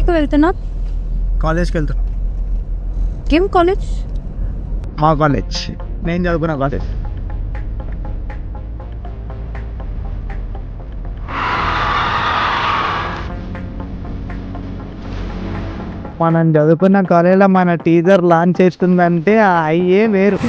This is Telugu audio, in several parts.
ఎక్కడికి వెళ్తున్నా? కాలేజ్కి వెళ్తున్నా. ఏం కాలేజ్? మా కాలేజ్, నేను చదువుకున్న కాలేజ్. మనం చదువుకున్న కాలేజ్లో మన టీచర్ లాంచ్ చేస్తుందంటే అయ్యే వేరు.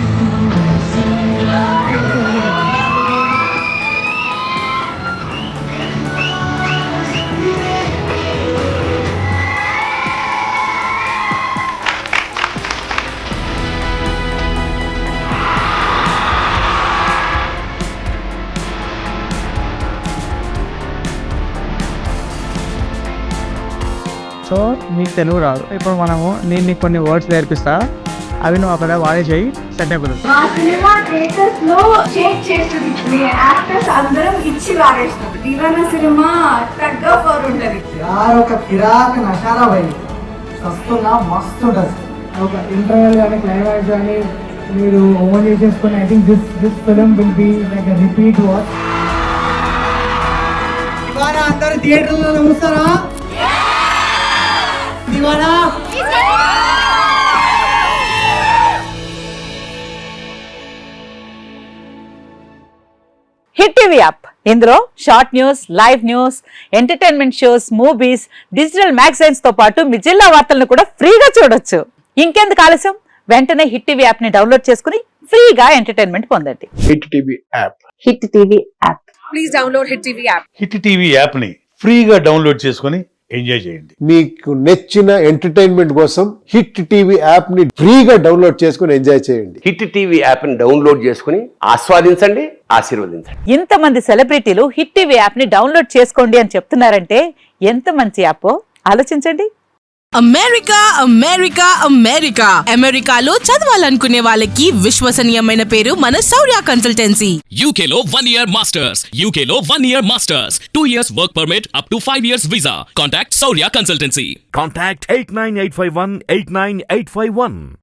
సో నీకు తెలుగు రాదు, ఇప్పుడు మనము నేను నీకు కొన్ని వర్డ్స్ నేర్పిస్తా, అవి నువ్వు అక్కడ వాడే చేయి, సెట్ అయిపోతుంది. మా సినిమా థియేటర్స్ లో చేంజ్ చేస్తుంది, యాక్టర్స్ అందరం ఇచ్చి వాడేస్తాం. దివానా సినిమా తగ్గ ఫర్ ఉంటది. యార్ ఒక కిరాక్ నషారా భయ్, వస్తున్నా మస్తు ఉంటుంది. ఒక ఇంటర్వెల్ కానీ క్లైమాక్స్ కానీ మీరు ఓన్ చేసేసుకుని I think this film will be like repeat watch. Deewana అందరూ థియేటర్లో చూస్తారా? దివానా హిట్ టీవీ యాప్, ఇందులో short news, live news, entertainment shows, movies, digital magazines తో పాటు మీ జిల్లా వార్తలను కూడా ఫ్రీగా చూడొచ్చు. ఇంకెందుకు ఆలస్యం, వెంటనే హిట్ టీవీ యాప్ ని డౌన్లోడ్ చేసుకుని ఫ్రీగా ఎంటర్టైన్మెంట్ పొందండి. Hit TV app. Hit TV app. Please download hit TV app. Hit TV app ని ఫ్రీగా డౌన్లోడ్ చేసుకుని ఎంజాయ్ చేయండి. మీకు నచ్చిన ఎంటర్టైన్మెంట్ కోసం హిట్ టీవీ యాప్ ని ఫ్రీగా డౌన్లోడ్ చేసుకుని ఎంజాయ్ చేయండి. హిట్ టీవీ యాప్ ని డౌన్లోడ్ చేసుకుని ఆస్వాదించండి, ఆశీర్వదించండి. ఇంతమంది సెలబ్రిటీలు హిట్ టీవీ యాప్ ని డౌన్లోడ్ చేసుకోండి అని చెప్తున్నారంటే ఎంత మంచి యాప్ ఆలోచించండి. అమెరికా అమెరికా అమెరికా అమెరికాలో చదవాలనుకునే వాళ్ళకి విశ్వసనీయమైన పేరు మన శౌర్య కన్సల్టెన్సీ. UK లో 1 year masters, UK లో 1 year masters, 2 years work permit up to 5 years visa. Contact Saurya Consultancy. Contact 89851 89851.